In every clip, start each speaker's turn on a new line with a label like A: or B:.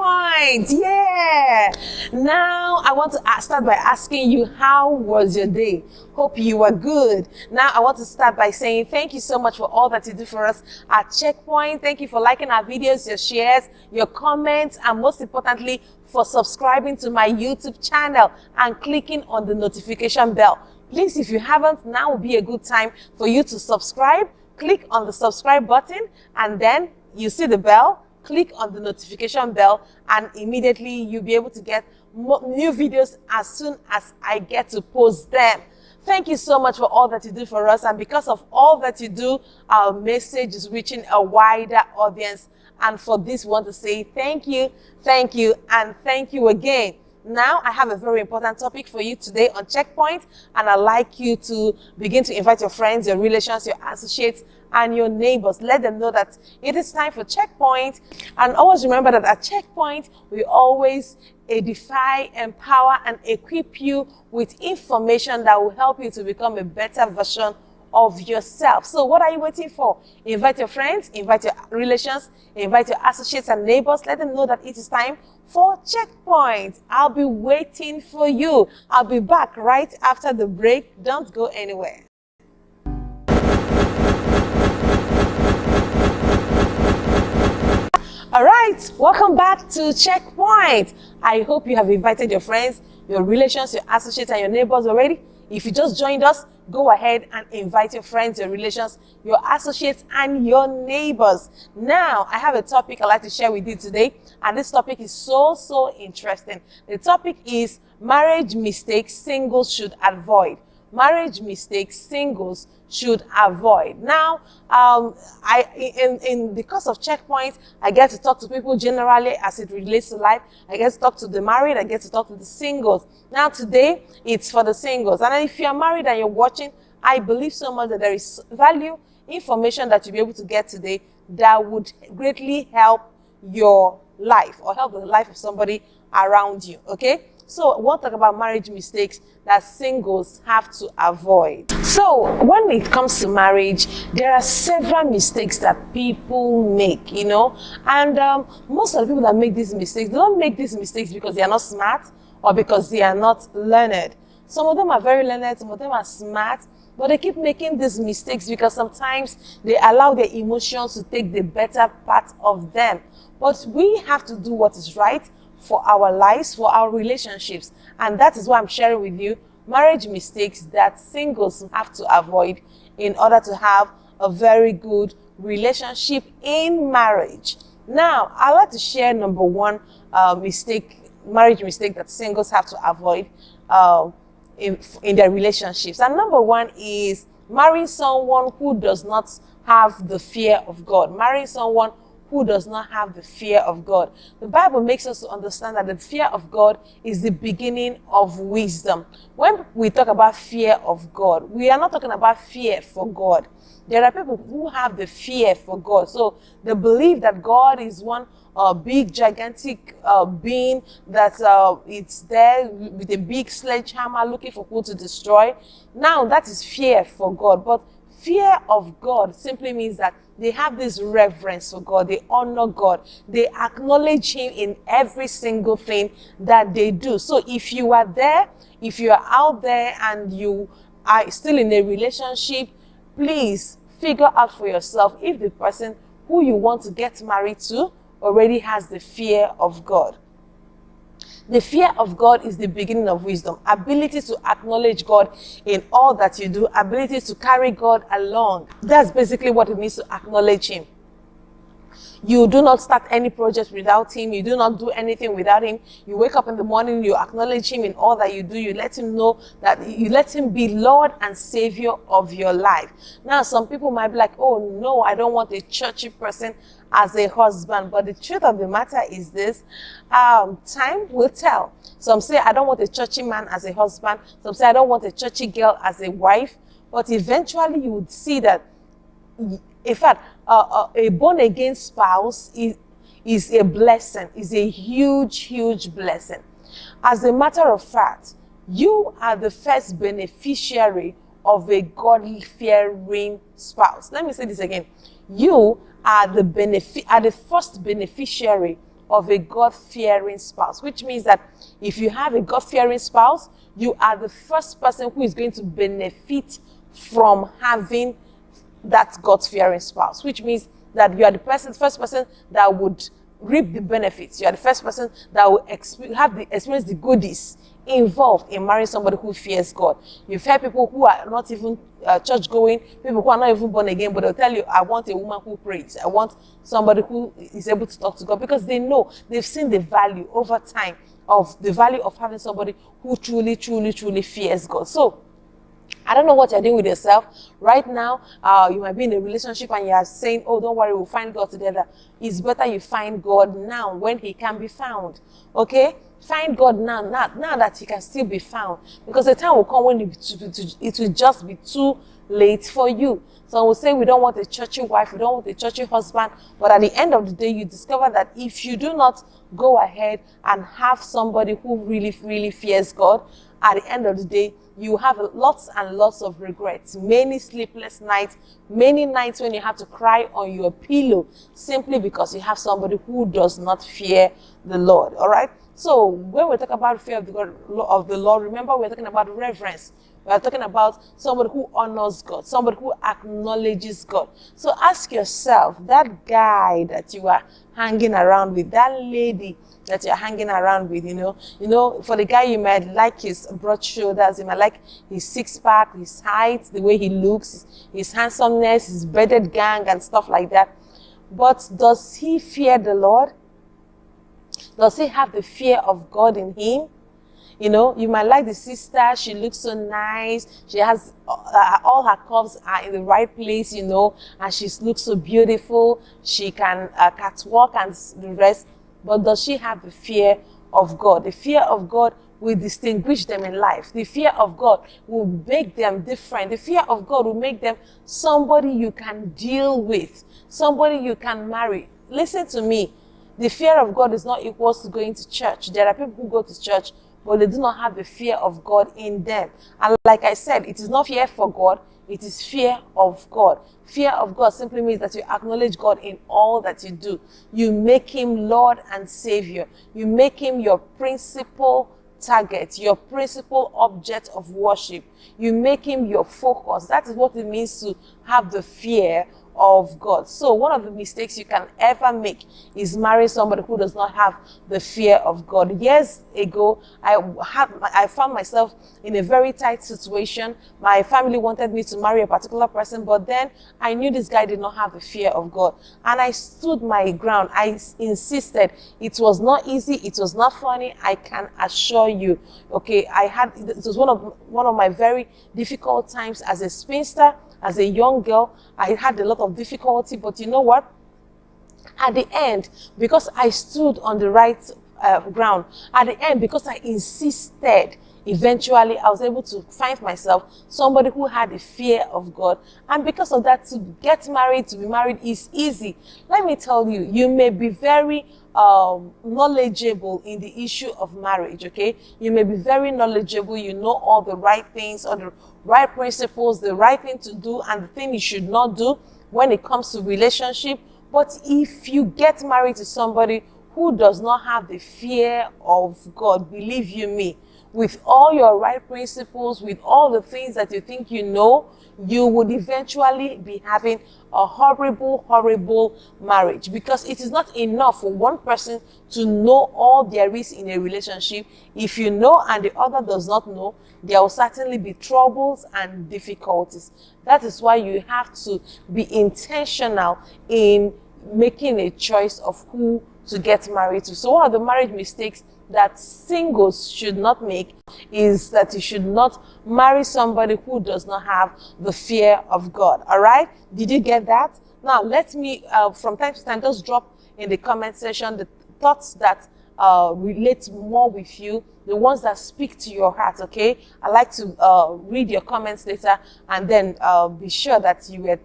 A: checkpoint. Yeah. Now I want to start by asking you, how was your day? Hope you were good. Now I want to start by saying thank you so much for all that you do for us at Checkpoint. Thank you for liking our videos, your shares, your comments, and most importantly, for subscribing to my YouTube channel and clicking on the notification bell. Please, if you haven't, now will be a good time for you to subscribe. Click on the subscribe button, and then you see the bell. Click on the notification bell, and immediately you'll be able to get new videos as soon as I get to post them. Thank you so much for all that you do for us, and because of all that you do, our message is reaching a wider audience. And for this, we want to say thank you, and thank you again. Now, I have a very important topic for you today on Checkpoint, and I'd like you to begin to invite your friends, your relations, your associates, and your neighbors. Let them know that it is time for Checkpoint. And always remember that at Checkpoint, we always edify, empower, and equip you with information that will help you to become a better version of yourself. So what are you waiting for? Invite your friends, invite your relations, invite your associates and neighbors. Let them know that it is time for Checkpoint. I'll be waiting for you. I'll be back right after the break. Don't go anywhere. All right, welcome back to Checkpoint. I hope you have invited your friends, your relations, your associates, and your neighbors already. If you just joined us, go ahead and invite your friends, your relations, your associates, and your neighbors. Now, I have a topic I'd like to share with you today, and this topic is so interesting. The topic is marriage mistakes singles should avoid. Marriage mistakes singles should avoid. Now, because of Checkpoint, I get to talk to people generally as it relates to life. I get to talk to the married, I get to talk to the singles. Now, today, it's for the singles. And if you're married and you're watching, I believe so much that there is value, information that you'll be able to get today that would greatly help your life or help the life of somebody around you, okay? So we'll talk about marriage mistakes that singles have to avoid. So when it comes to marriage, there are several mistakes that people make, you know, and most of the people that make these mistakes, they don't make these mistakes because they are not smart or because they are not learned. Some of them are very learned, some of them are smart, but they keep making these mistakes because sometimes they allow their emotions to take the better part of them. But we have to do what is right for our lives, for our relationships. And that is why I'm sharing with you marriage mistakes that singles have to avoid in order to have a very good relationship in marriage. Now, I'd like to share number one marriage mistake that singles have to avoid in their relationships. And number one is marrying someone who does not have the fear of God. Marrying someone who does not have the fear of God. The Bible makes us to understand that the fear of God is the beginning of wisdom. When we talk about fear of God, we are not talking about fear for God. There are people who have the fear for God. So they believe that God is one big, gigantic being that it's there with a big sledgehammer looking for people to destroy. Now, that is fear for God. But fear of God simply means that they have this reverence for God. They honor God. They acknowledge Him in every single thing that they do. So if you are there, if you are out there and you are still in a relationship, please figure out for yourself if the person who you want to get married to already has the fear of God. The fear of God is the beginning of wisdom. Ability to acknowledge God in all that you do. Ability to carry God along. That's basically what it means to acknowledge Him. You do not start any project without Him. You do not do anything without Him. You wake up in the morning, you acknowledge Him in all that you do. You let Him know that you let Him be Lord and Savior of your life. Now, some people might be like, oh no, I don't want a churchy person as a husband. But the truth of the matter is this, time will tell. Some say, I don't want a churchy man as a husband. Some say, I don't want a churchy girl as a wife. But eventually you would see that, in fact, a born-again spouse is a blessing, is a huge blessing. As a matter of fact, you are the first beneficiary of a God-fearing spouse. Let me say this again. You are the first beneficiary of a God-fearing spouse, which means that if you have a God-fearing spouse, you are the first person who is going to benefit from having that God-fearing spouse, which means that you are the first person that would reap the benefits. You are the first person that will experience the goodies involved in marrying somebody who fears God. You've heard people who are not even church going, people who are not even born again, but they'll tell you, I want a woman who prays. I want somebody who is able to talk to God, because they know, they've seen the value over time of the value of having somebody who truly, truly, truly fears God. So I don't know what you're doing with yourself right now. You might be in a relationship and you are saying, oh, don't worry, we'll find God together. It's better you find God now when he can be found. Okay? Find God now that he can still be found. Because the time will come when it will just be too late for you. So we'll say we don't want a churchy wife, we don't want a churchy husband. But at the end of the day, you discover that if you do not go ahead and have somebody who really, really fears God, at the end of the day, you have lots and lots of regrets, many sleepless nights, many nights when you have to cry on your pillow simply because you have somebody who does not fear the Lord. All right? So when we talk about fear of the Lord, remember we're talking about reverence. We're talking about somebody who honors God, somebody who acknowledges God. So ask yourself, that guy that you are hanging around with, that lady that you're hanging around with, you know, for the guy, you might like his broad shoulders, you might like his six-pack, his height, the way he looks, his handsomeness, his bearded gang and stuff like that. But does he fear the Lord? Does he have the fear of God in him? You know, you might like the sister, she looks so nice, she has all her curves are in the right place, you know, and she looks so beautiful, she can catwalk and the rest. But does she have the fear of God? The fear of God will distinguish them in life. The fear of God will make them different. The fear of God will make them somebody you can deal with, somebody you can marry. Listen to me. The fear of God is not equal to going to church. There are people who go to church, but they do not have the fear of God in them. And like I said, it is not fear for God, it is fear of God. Fear of God simply means that you acknowledge God in all that you do. You make him Lord and Savior. You make him your principal target, your principal object of worship. You make him your focus. That is what it means to have the fear of God. So one of the mistakes you can ever make is marry somebody who does not have the fear of God. Years ago, I found myself in a very tight situation. My family wanted me to marry a particular person, but then I knew this guy did not have the fear of God. And I stood my ground. I insisted. It was not easy. It was not funny. I can assure you. Okay, it was one of my very difficult times as a spinster. As a young girl, I had a lot of difficulty, but you know what? At the end, because I stood on the right ground, at the end, because I insisted, eventually I was able to find myself somebody who had a fear of God. And because of that, to get married, to be married is easy. Let me tell you, you may be very knowledgeable in the issue of marriage, okay? You may be very knowledgeable, you know all the right things, or the right principles, the right thing to do, and the thing you should not do when it comes to relationship. But if you get married to somebody who does not have the fear of God, believe you me, with all your right principles, with all the things that you think you know, you would eventually be having a horrible, horrible marriage, because it is not enough for one person to know all there is in a relationship. If you know and the other does not know, there will certainly be troubles and difficulties. That is why you have to be intentional in making a choice of who to get married to. So one of the marriage mistakes that singles should not make is that you should not marry somebody who does not have the fear of God. All right? Did you get that? Now, let me, from time to time, just drop in the comment section the thoughts that relate more with you, the ones that speak to your heart, okay? I like to read your comments later and then be sure that you were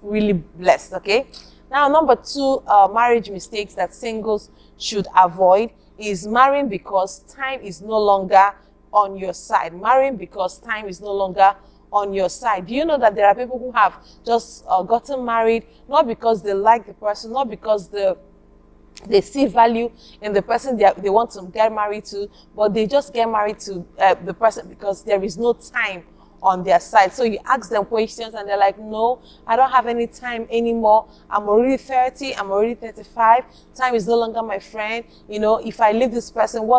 A: really blessed, okay? Now, number 2, marriage mistakes that singles should avoid is marrying because time is no longer on your side. Marrying because time is no longer on your side. Do you know that there are people who have just gotten married, not because they like the person, not because the they see value in the person they want to get married to, but they just get married to the person because there is no time on their side. So you ask them questions and they're like, no, I don't have any time anymore. I'm already 30, I'm already 35. Time is no longer my friend. You know, if I leave this person,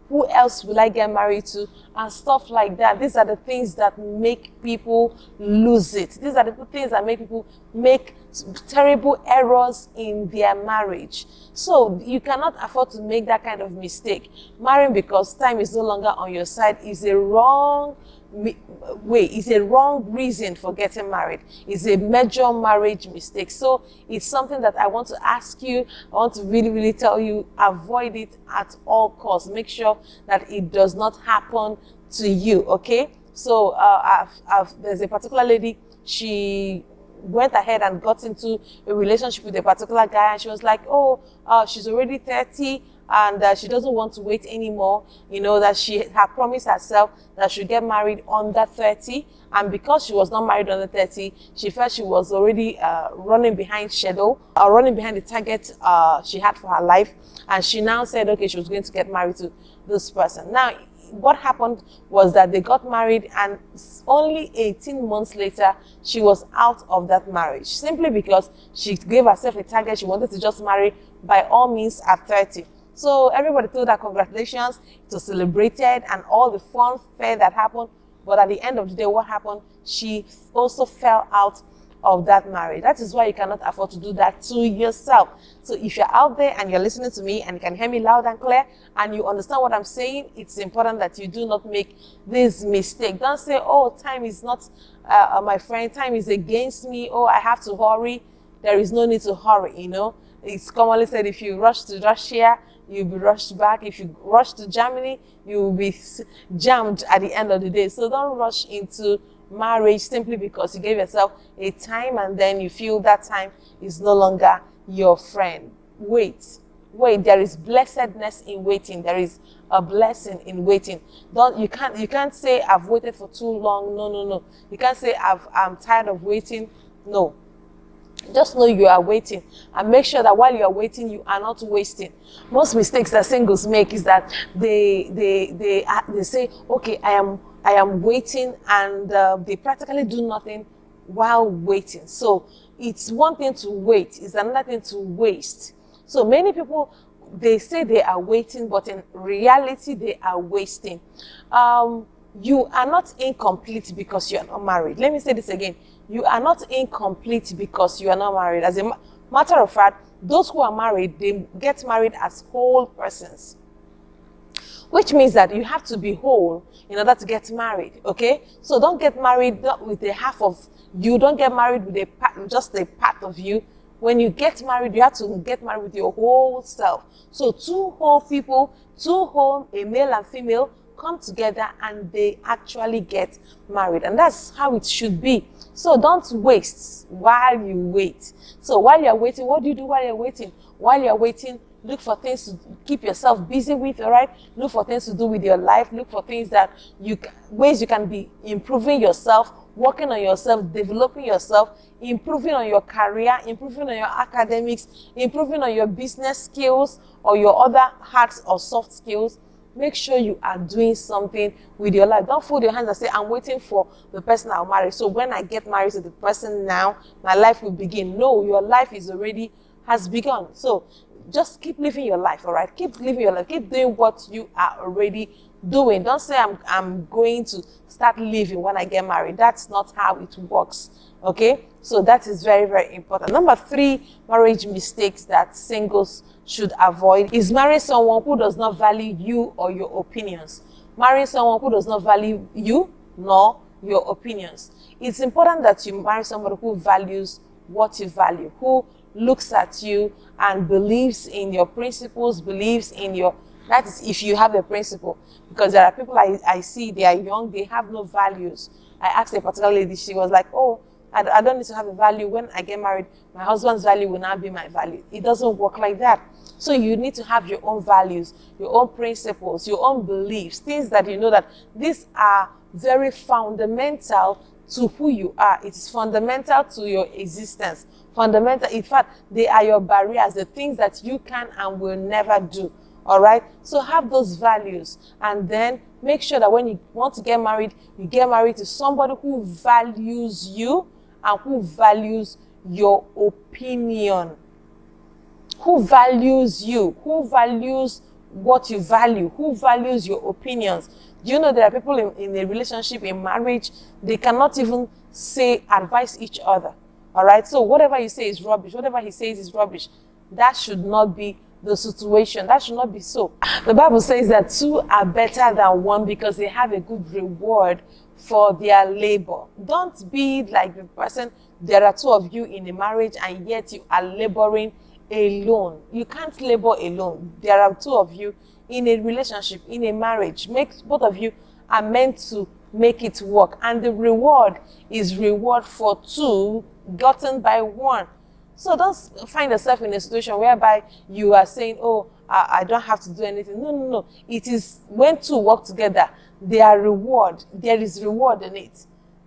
A: who else will I get married to? And stuff like that. These are the things that make people lose it. These are the things that make people make terrible errors in their marriage. So you cannot afford to make that kind of mistake. Marrying because time is no longer on your side is a wrong way. It's a wrong reason for getting married. It's a major marriage mistake. So it's something that I want to ask you. I want to really, really tell you, avoid it at all costs. Make sure that it does not happen to you, okay? So there's a particular lady, she went ahead and got into a relationship with a particular guy, and she was like, oh, she's already 30 and she doesn't want to wait anymore. You know, that she had promised herself that she'd get married under 30, and because she was not married under 30, she felt she was already running behind schedule, or running behind the target she had for her life, and she now said, okay, she was going to get married to this person. Now, what happened was that they got married, and only 18 months later, she was out of that marriage, simply because she gave herself a target. She wanted to just marry by all means at 30. So everybody told her congratulations, it was celebrated, and all the fun fair that happened. But at the end of the day, what happened? She also fell out of that marriage. That is why you cannot afford to do that to yourself. So if you're out there and you're listening to me and you can hear me loud and clear and you understand what I'm saying, it's important that you do not make this mistake. Don't say, oh, time is not my friend, time is against me, oh, I have to hurry. There is no need to hurry, you know. It's commonly said, if you rush to Russia, you'll be rushed back. If you rush to Germany, you will be jammed at the end of the day. So don't rush into marriage simply because you gave yourself a time and then you feel that time is no longer your friend. Wait, there is blessedness in waiting. There is a blessing in waiting. You can't say I've waited for too long. No. You can't say I'm tired of waiting. No. Just know you are waiting, and make sure that while you are waiting, you are not wasting. Most mistakes that singles make is that they say, okay, I am waiting, and they practically do nothing while waiting. So it's one thing to wait, it's another thing to waste. So many people, they say they are waiting, but in reality, they are wasting. You are not incomplete because you are not married. Let me say this again. You are not incomplete because you are not married. As a matter of fact, those who are married, they get married as whole persons. Which means that you have to be whole in order to get married, okay? So don't get married with a half of you. Don't get married with just a part of you. When you get married, you have to get married with your whole self. So two whole people, a male and female, come together and they actually get married. And that's how it should be. So don't waste while you wait. So while you're waiting, what do you do while you're waiting? While you're waiting, look for things to keep yourself busy with, all right? Look for things to do with your life. Look for things ways you can be improving yourself, working on yourself, developing yourself, improving on your career, improving on your academics, improving on your business skills or your other hard or soft skills. Make sure you are doing something with your life. Don't fold your hands and say, I'm waiting for the person I'll marry. So when I get married to the person now, my life will begin. No, your life has begun. So just keep living your life, all right? Keep living your life. Keep doing what you are already doing. Don't say, I'm going to start living when I get married. That's not how it works, okay? So that is very, very important. Number 3 marriage mistakes that singles should avoid is marrying someone who does not value you or your opinions. Marrying someone who does not value you nor your opinions. It's important that you marry somebody who values what you value, who looks at you and believes in your principles, believes in your, that is if you have a principle. Because there are people I see, they are young, they have no values. I asked a particular lady, she was like, oh, I don't need to have a value. When I get married, my husband's value will now be my value. It doesn't work like that. So you need to have your own values, your own principles, your own beliefs, things that you know that these are very fundamental to who you are. It is fundamental to your existence, Fundamental. In fact, they are your barriers, the things that you can and will never do. All right. So have those values, and then make sure that when you want to get married, you get married to somebody who values you and who values your opinion. Who values you, who values what you value, who values your opinions. Do you know there are people in a relationship, in marriage, they cannot even advise each other. All right. So whatever you say is rubbish. Whatever he says is rubbish. That should not be the situation. That should not be so. The Bible says that two are better than one because they have a good reward for their labor. Don't be like the person, there are two of you in a marriage and yet you are laboring alone. You can't labor alone. There are two of you in a relationship, in a marriage. Both of you are meant to make it work. And the reward is reward for two gotten by one. So don't find yourself in a situation whereby you are saying, oh, I don't have to do anything. No, no, no. It is when two work together, there is reward in it.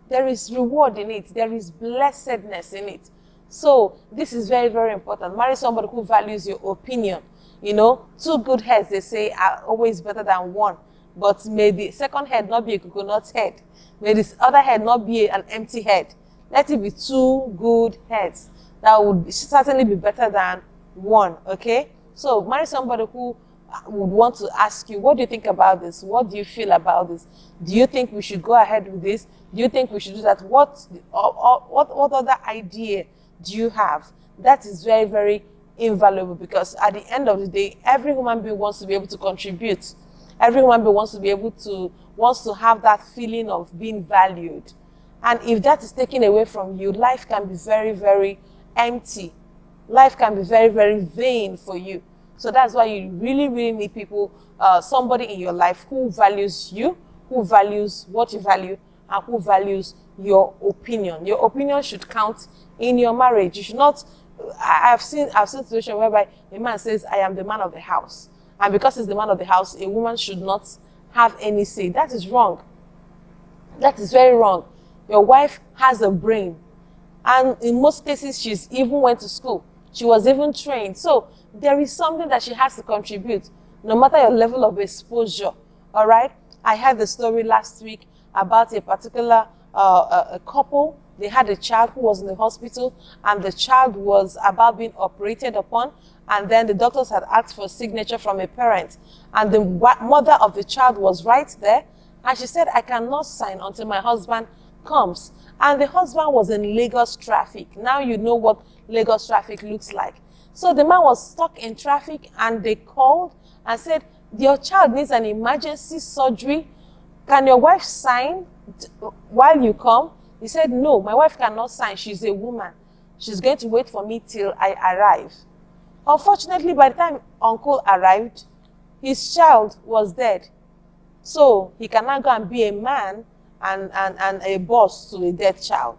A: There is reward in it. There is blessedness in it. So this is very, very important. Marry somebody who values your opinion. You know, two good heads, they say, are always better than one. But may the second head not be a coconut head. May this other head not be an empty head. Let it be two good heads. That would certainly be better than one, okay? So marry somebody who would want to ask you, what do you think about this? What do you feel about this? Do you think we should go ahead with this? Do you think we should do that? What other idea do you have? That is very, very invaluable, because at the end of the day, every human being wants to be able to contribute. Every human being wants to have that feeling of being valued. And if that is taken away from you, life can be very, very empty. Life can be very, very vain for you. So that's why you really, really need people, somebody in your life who values you, who values what you value, and who values your opinion. Your opinion should count in your marriage. You should not, I've seen situations whereby a man says, I am the man of the house. And because he's the man of the house, a woman should not have any say. That is wrong. That is very wrong. Your wife has a brain. And in most cases, she's even went to school. She was even trained. So there is something that she has to contribute, no matter your level of exposure. All right? I heard the story last week about a particular a couple. They had a child who was in the hospital, and the child was about being operated upon. And then the doctors had asked for a signature from a parent. And the mother of the child was right there. And she said, I cannot sign until my husband comes. And the husband was in Lagos traffic. Now you know what Lagos traffic looks like. So the man was stuck in traffic, and they called and said, your child needs an emergency surgery. Can your wife sign while you come? He said, no, my wife cannot sign. She's a woman. She's going to wait for me till I arrive. Unfortunately, by the time uncle arrived, his child was dead. So he cannot go and be a man and a boss to a dead child.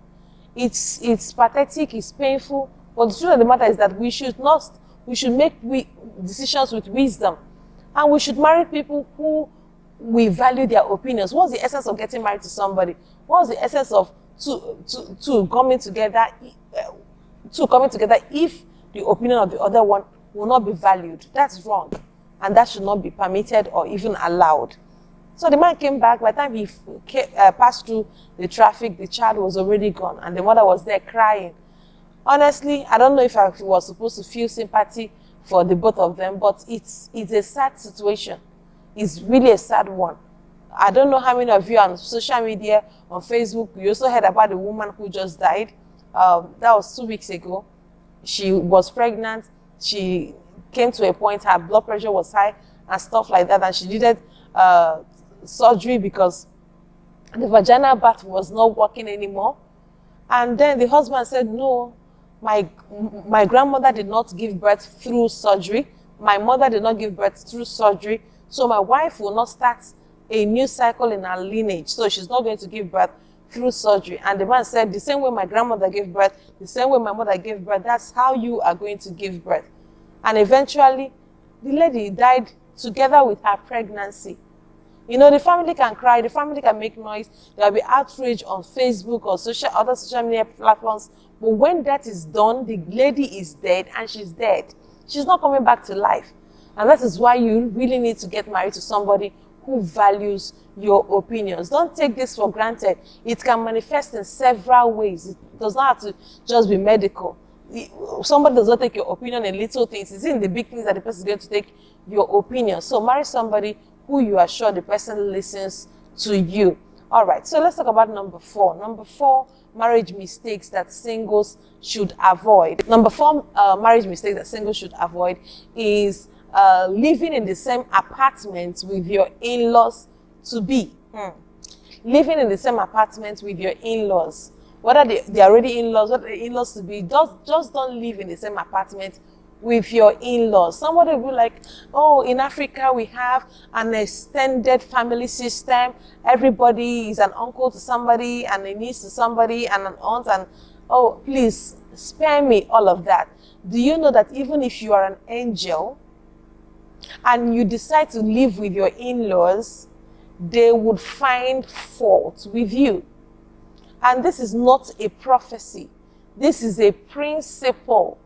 A: It's pathetic, it's painful, but the truth of the matter is that we should make decisions with wisdom. And we should marry people who we value their opinions. What's the essence of getting married to somebody? What's the essence of two coming together if the opinion of the other one will not be valued? That's wrong. And that should not be permitted or even allowed. So the man came back. By the time he passed through the traffic, the child was already gone, and the mother was there crying. Honestly, I don't know if I was supposed to feel sympathy for the both of them, but it's a sad situation. It's really a sad one. I don't know how many of you on social media, on Facebook, you also heard about the woman who just died. That was 2 weeks ago. She was pregnant. She came to a point her blood pressure was high and stuff like that, and she needed surgery because the vaginal birth was not working anymore. And then the husband said, no, my grandmother did not give birth through surgery. My mother did not give birth through surgery. So my wife will not start a new cycle in her lineage. So she's not going to give birth through surgery. And the man said, the same way my grandmother gave birth, the same way my mother gave birth, that's how you are going to give birth. And eventually, the lady died together with her pregnancy. You know, the family can cry, the family can make noise, there will be outrage on Facebook or other social media platforms, But when that is done, the lady is dead and she's dead. She's not coming back to life. And that is why you really need to get married to somebody who values your opinions. Don't take this for granted. It can manifest in several ways. It does not have to just be medical. Somebody does not take your opinion in little things. It's in the big things that the person is going to take your opinion. So marry somebody who you are sure the person listens to you. All right, so let's talk about number 4. Number 4, marriage mistakes that singles should avoid. Number 4 marriage mistake that singles should avoid is living in the same apartment with your in-laws to be. Living in the same apartment with your in-laws. Whether they are already in-laws, whether the in-laws to be, just don't live in the same apartment with your in-laws. Somebody will be like, oh, in Africa we have an extended family system. Everybody is an uncle to somebody and a niece to somebody and an aunt, and oh, please spare me all of that. Do you know that even if you are an angel and you decide to live with your in-laws, they would find fault with you? And this is not a prophecy. This is a principle.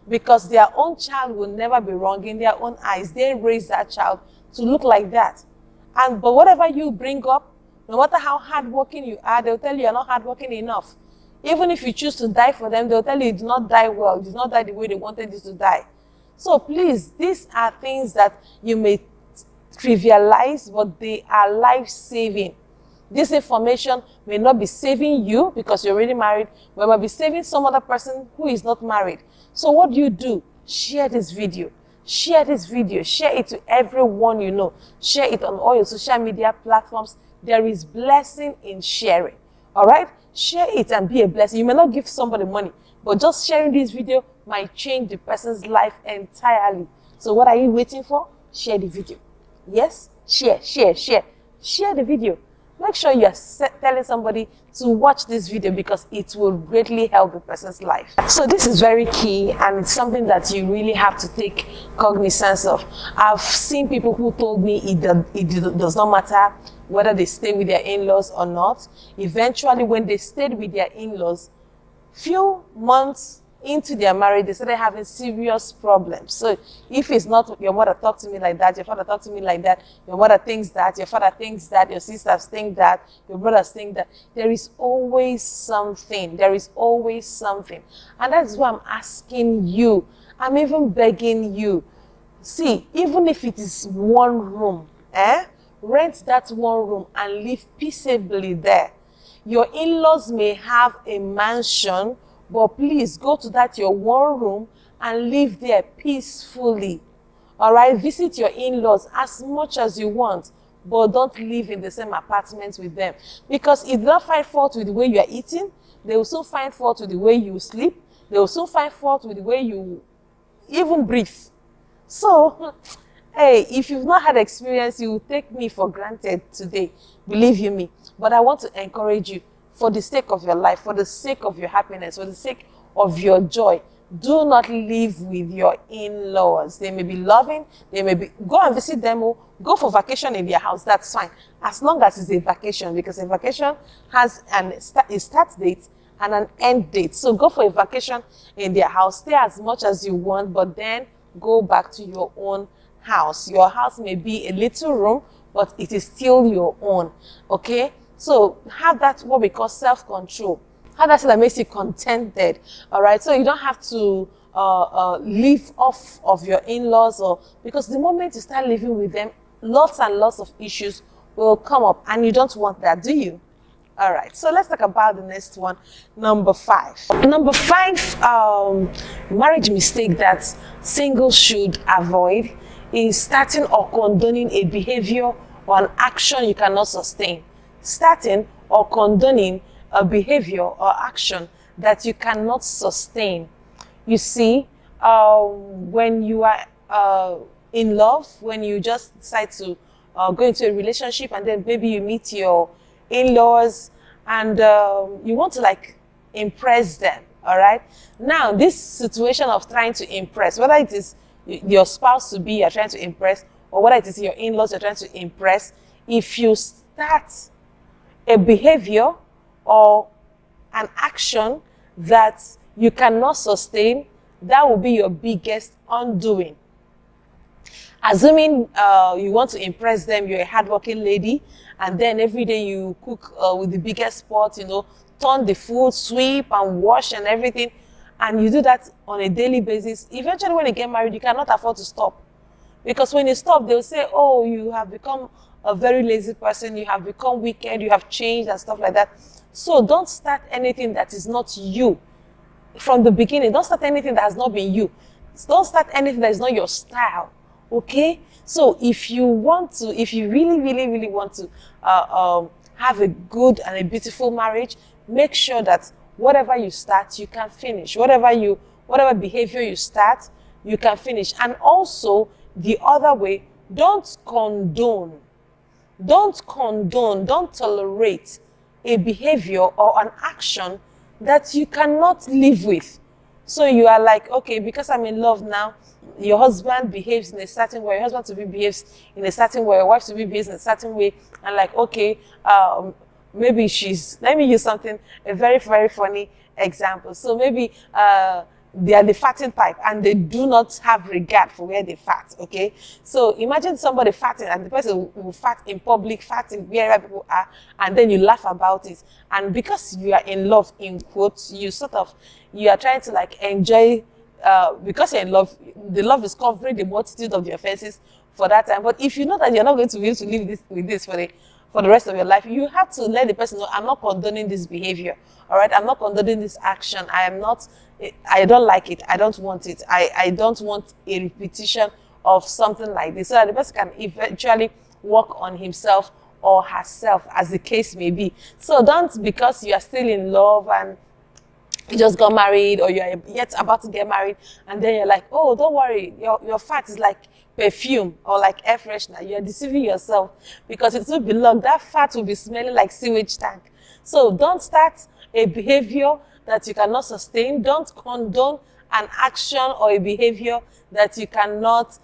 A: Because their own child will never be wrong in their own eyes. They raise that child to look like that. But whatever you bring up, no matter how hardworking you are, they'll tell you you're not hardworking enough. Even if you choose to die for them, they'll tell you you did not die well. You did not die the way they wanted you to die. So please, these are things that you may trivialize, but they are life-saving. This information may not be saving you because you're already married, but it might be saving some other person who is not married. So what do? Share this video. Share this video. Share it to everyone you know. Share it on all your social media platforms. There is blessing in sharing. All right? Share it and be a blessing. You may not give somebody money, but just sharing this video might change the person's life entirely. So what are you waiting for? Share the video. Yes? Share. Share the video. Make sure you are telling somebody to watch this video because it will greatly help the person's life. So this is very key, and it's something that you really have to take cognizance of. I've seen people who told me it does not matter whether they stay with their in-laws or not. Eventually, when they stayed with their in-laws, few months into their marriage, they started having serious problems. So if it's not your mother talk to me like that, your father talk to me like that, your mother thinks that, your father thinks that, your sisters think that, your brothers think that, there is always something. There is always something. And that's why I'm asking you, I'm even begging you. See, even if it is one room, rent that one room and live peaceably there. Your in-laws may have a mansion, but please go to that your one room and live there peacefully. All right? Visit your in-laws as much as you want, but don't live in the same apartment with them. Because if they don't find fault with the way you are eating, they will soon find fault with the way you sleep. They will soon find fault with the way you even breathe. So, hey, if you've not had experience, you will take me for granted today. Believe you me. But I want to encourage you, for the sake of your life, for the sake of your happiness, for the sake of your joy, do not live with your in-laws. They may be loving, they may be, go and visit them, go for vacation in their house, that's fine. As long as it's a vacation, because a vacation has a start date and an end date. So go for a vacation in their house, stay as much as you want, but then go back to your own house. Your house may be a little room, but it is still your own, okay? So have that, what we call self-control. Have that that makes you contented, all right? So you don't have to live off of your in-laws, or because the moment you start living with them, lots and lots of issues will come up, and you don't want that, do you? All right, so let's talk about the next one, number 5. Number 5 marriage mistake that singles should avoid is starting or condoning a behavior or an action you cannot sustain. Starting or condoning a behavior or action that you cannot sustain. You see, when you are in love, when you just decide to go into a relationship, and then maybe you meet your in-laws and you want to like impress them, all right? Now, this situation of trying to impress, whether it is your spouse to be you're trying to impress, or whether it is your in-laws you're trying to impress, if you start a behavior or an action that you cannot sustain, that will be your biggest undoing. Assuming you want to impress them, you're a hardworking lady, and then every day you cook with the biggest pot, you know, turn the food, sweep and wash and everything, and you do that on a daily basis, eventually when you get married, you cannot afford to stop. Because when you stop, they'll say, oh, you have become a very lazy person, you have become wicked, you have changed and stuff like that. So don't start anything that is not you. From the beginning, don't start anything that has not been you. Don't start anything that is not your style. Okay? So if you want to, if you really, really, really want to have a good and a beautiful marriage, make sure that whatever you start, you can finish. Whatever behavior you start, you can finish. And also, the other way, don't condone, don't tolerate a behavior or an action that you cannot live with. So you are like, okay, because I'm in love now, your husband behaves in a certain way, your husband to be behaves in a certain way, your wife to be behaves in a certain way, and like, okay, maybe let me use something, a very, very funny example. So maybe they are the fatting type and they do not have regard for where they fat, okay? So imagine somebody fatting and the person will fat in public, fat in wherever people are, and then you laugh about it. And because you are in love, in quotes, you are trying to like enjoy, because you're in love, the love is covering the multitude of the offenses for that time. But if you know that you're not going to be able to live with this for the rest of your life, you have to let the person know, I'm not condoning this behavior, all right? I'm not condoning this action. I don't like it. I don't want it. I don't want a repetition of something like this, so that the person can eventually work on himself or herself, as the case may be. So don't, because you are still in love and you just got married or you're yet about to get married, and then you're like, oh, don't worry, your fat is like perfume or like air freshener. You're deceiving yourself, because it will be long. That fat will be smelling like sewage tank. So don't start a behavior that you cannot sustain. Don't condone an action or a behavior that you cannot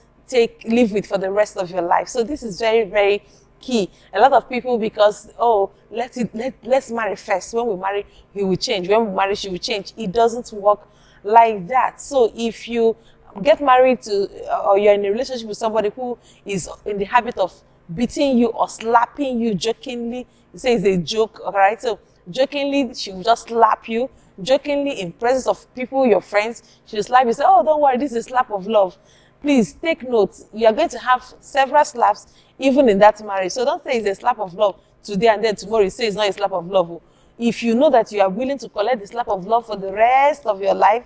A: live with for the rest of your life. So this is very, very key. A lot of people, because, oh, let's marry first. When we marry, he will change. When we marry, she will change. It doesn't work like that. So if you get married to, or you're in a relationship with somebody who is in the habit of beating you or slapping you jokingly, you say it's a joke, all right? So jokingly, she will just slap you. Jokingly, in presence of people, your friends, she'll slap you. Say, oh, don't worry, this is a slap of love. Please take note. You are going to have several slaps even in that marriage. So don't say it's a slap of love today and then tomorrow you say it's not a slap of love. If you know that you are willing to collect the slap of love for the rest of your life,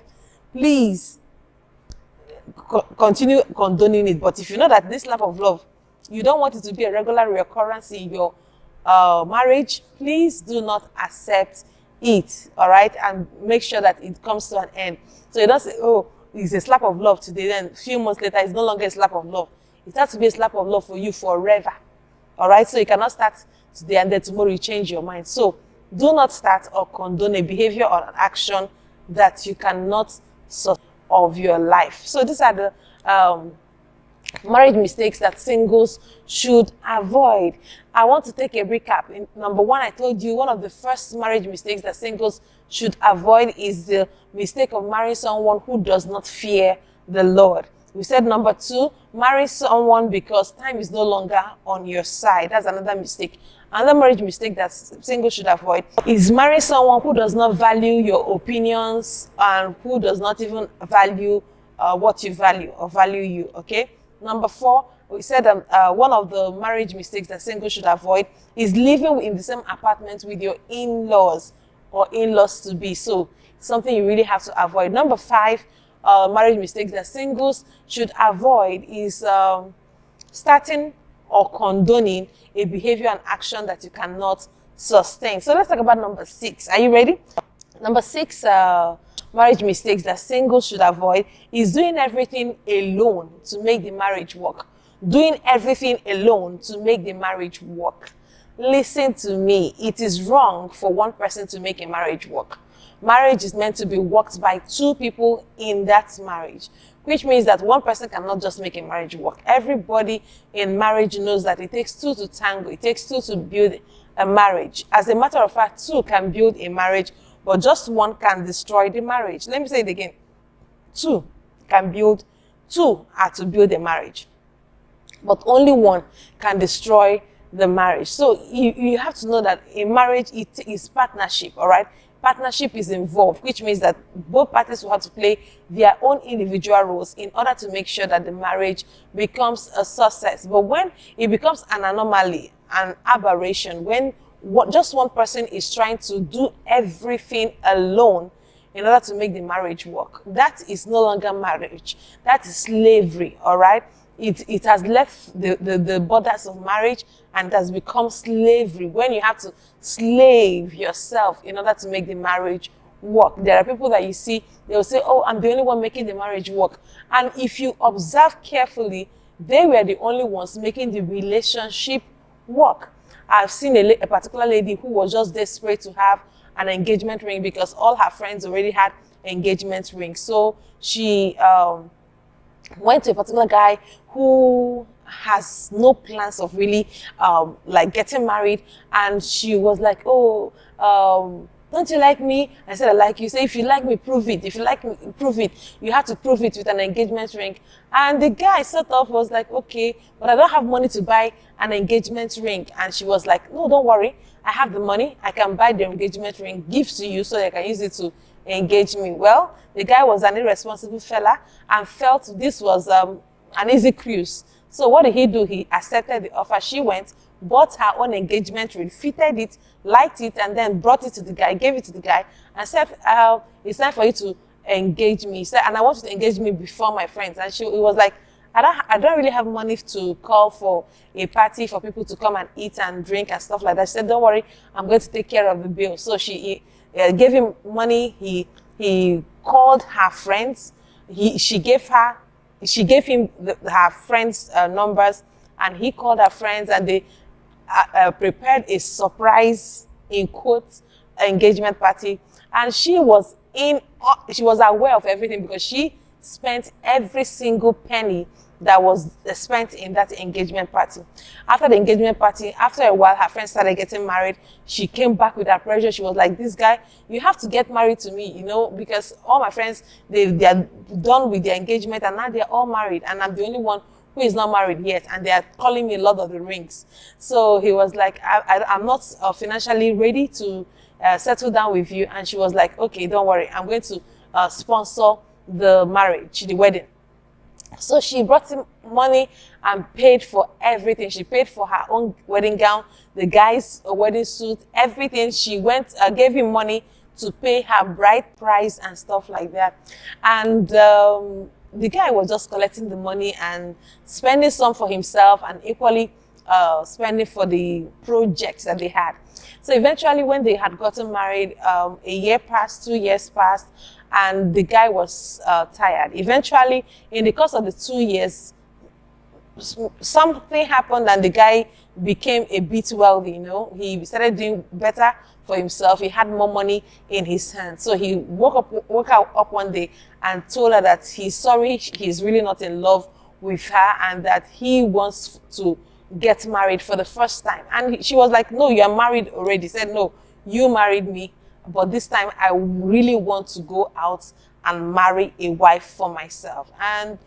A: please continue condoning it. But if you know that this slap of love, you don't want it to be a regular reoccurrence in your marriage, please do not accept it, all right? And make sure that it comes to an end. So you don't say, oh, it's a slap of love today, then a few months later, it's no longer a slap of love. It has to be a slap of love for you forever, all right? So you cannot start today and then tomorrow you change your mind. So do not start or condone a behavior or an action that you cannot solve of your life. So these are the marriage mistakes that singles should avoid. I want to take a recap. Number one, I told you one of the first marriage mistakes that singles should avoid is the mistake of marrying someone who does not fear the Lord. We said number two, marry someone because time is no longer on your side. That's another mistake. Another marriage mistake that singles should avoid is marry someone who does not value your opinions and who does not even value what you value or value you, okay? Number four, we said one of the marriage mistakes that singles should avoid is living in the same apartment with your in-laws or in-laws to be. So something you really have to avoid. Number five, marriage mistakes that singles should avoid is starting or condoning a behavior and action that you cannot sustain. So let's talk about number six. Are you ready? Number six, marriage mistakes that singles should avoid is doing everything alone to make the marriage work. Doing everything alone to make the marriage work. Listen to me. It is wrong for one person to make a marriage work. Marriage is meant to be worked by two people in that marriage, which means that one person cannot just make a marriage work. Everybody in marriage knows that it takes two to tango. It takes two to build a marriage. As a matter of fact, two can build a marriage but just one can destroy the marriage. Let me say it again. Two are to build a marriage, but only one can destroy the marriage. So you have to know that in marriage, it is partnership, all right? Partnership is involved, which means that both parties will have to play their own individual roles in order to make sure that the marriage becomes a success. But when it becomes an anomaly, an aberration, when just one person is trying to do everything alone in order to make the marriage work, that is no longer marriage. That is slavery, all right? It has left the borders of marriage and it has become slavery, when you have to slave yourself in order to make the marriage work. There are people that you see, they'll say, oh, I'm the only one making the marriage work. And if you observe carefully, they were the only ones making the relationship work. I've seen a particular lady who was just desperate to have an engagement ring because all her friends already had engagement rings. So she went to a particular guy who has no plans of really like getting married, and she was like, oh, don't you like me? I said, I like you. Say, if you like me, prove it. If you like me, prove it. You have to prove it with an engagement ring. And the guy sort of was like, okay, but I don't have money to buy an engagement ring. And she was like, no, don't worry. I have the money. I can buy the engagement ring, give to you so that I can use it to engage me. Well, the guy was an irresponsible fella and felt this was an easy cruise. So what did he do? He accepted the offer. She went, bought her own engagement ring, fitted it, liked it, and then brought it to the guy, gave it to the guy, and said, it's time for you to engage me. He said, and I want you to engage me before my friends. And he was like, I don't really have money to call for a party for people to come and eat and drink and stuff like that. She said, don't worry, I'm going to take care of the bill. So she gave him money. He called her friends. She gave him her friends' numbers, and he called her friends, and they prepared a surprise, in quotes, engagement party. And she was aware of everything because she spent every single penny that was spent in that engagement party. After the engagement party, after a while, her friends started getting married. She came back with her pressure. She was like, this guy, you have to get married to me, you know, because all my friends, they are done with their engagement and now they're all married. And I'm the only one who is not married yet. And they are calling me Lord of the Rings. So he was like, I'm not financially ready to settle down with you. And she was like, okay, don't worry. I'm going to sponsor the marriage, the wedding. So she brought him money and paid for everything. She paid for her own wedding gown, the guy's wedding suit, everything. She went, gave him money to pay her bride price and stuff like that. And the guy was just collecting the money and spending some for himself and equally spending for the projects that they had. So eventually when they had gotten married, a year passed, 2 years passed, and the guy was tired. Eventually, in the course of the 2 years, something happened and the guy became a bit wealthy, you know. He started doing better for himself. He had more money in his hands. So he woke up one day and told her that he's sorry, he's really not in love with her and that he wants to get married for the first time. And she was like, no, you are married already. He said, no, you married me. But this time I really want to go out and marry a wife for myself. And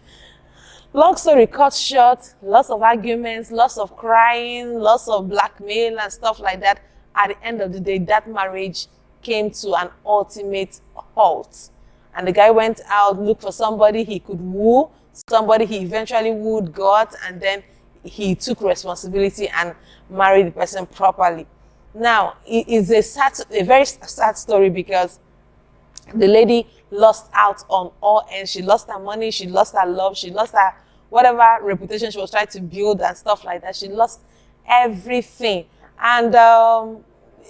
A: long story cut short, lots of arguments, lots of crying, lots of blackmail and stuff like that. At the end of the day, that marriage came to an ultimate halt. And the guy went out, looked for somebody he could woo, somebody he eventually wooed, got, and then he took responsibility and married the person properly. Now, it is a very sad story because the lady lost out on all ends. She lost her money, she lost her love, she lost her whatever reputation she was trying to build and stuff like that. She lost everything. And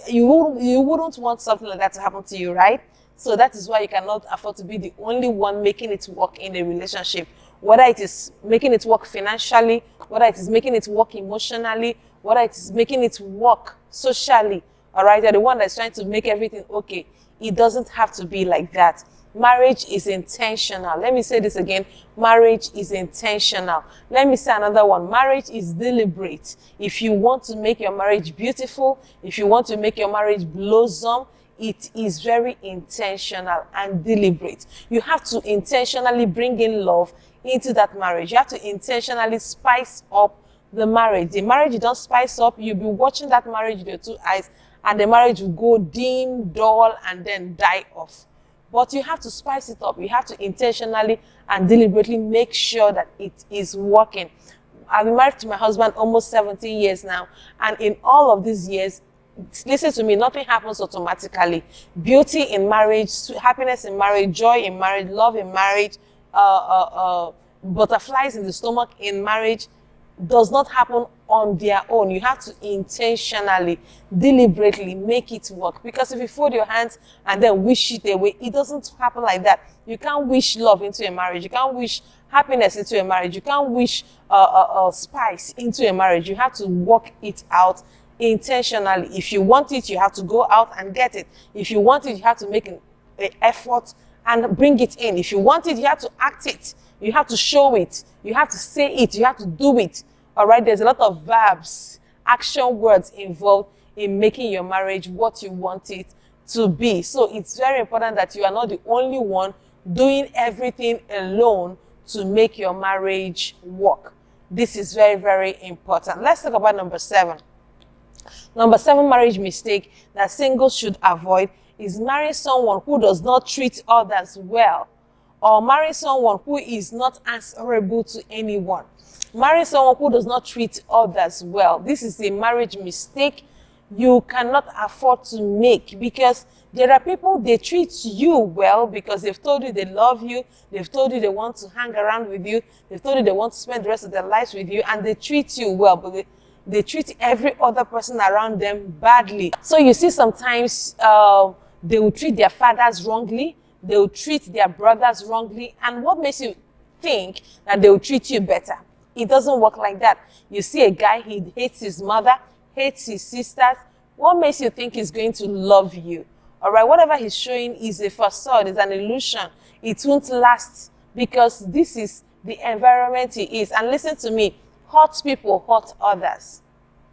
A: you wouldn't want something like that to happen to you, right? So that is why you cannot afford to be the only one making it work in a relationship. Whether it is making it work financially, whether it is making it work emotionally, whether it is making it work socially, all right? You're the one that's trying to make everything okay. It doesn't have to be like that. Marriage is intentional. Let me say this again. Marriage is intentional. Let me say another one. Marriage is deliberate. If you want to make your marriage beautiful, if you want to make your marriage blossom, it is very intentional and deliberate. You have to intentionally bring in love into that marriage. You have to intentionally spice up the marriage. The marriage you don't spice up, you'll be watching that marriage with your two eyes, and the marriage will go dim, dull, and then die off. But you have to spice it up. You have to intentionally and deliberately make sure that it is working. I've been married to my husband almost 17 years now, and in all of these years, listen to me, nothing happens automatically. Beauty in marriage, happiness in marriage, joy in marriage, love in marriage, butterflies in the stomach in marriage does not happen on their own. You have to intentionally, deliberately make it work. Because if you fold your hands and then wish it away, it doesn't happen like that. You can't wish love into a marriage. You can't wish happiness into a marriage. You can't wish spice into a marriage. You have to work it out intentionally. If you want it, you have to go out and get it. If you want it, you have to make an effort and bring it in. If you want it, you have to act it. You have to show it. You have to say it. You have to do it. All right? There's a lot of verbs, action words involved in making your marriage what you want it to be. So it's very important that you are not the only one doing everything alone to make your marriage work. This is very, very important. Let's talk about number 7. Number 7 marriage mistake that singles should avoid is marrying someone who does not treat others well, or marry someone who is not answerable to anyone. Marry someone who does not treat others well. This is a marriage mistake you cannot afford to make, because there are people, they treat you well because they've told you they love you, they've told you they want to hang around with you, they've told you they want to spend the rest of their lives with you, and they treat you well, but they treat every other person around them badly. So you see sometimes they will treat their fathers wrongly, they will treat their brothers wrongly, and what makes you think that they will treat you better? It doesn't work like that. You see a guy, he hates his mother, hates his sisters. What makes you think he's going to love you? All right, whatever he's showing is a facade, is an illusion. It won't last, because this is the environment he is. And listen to me, hurt people hurt others.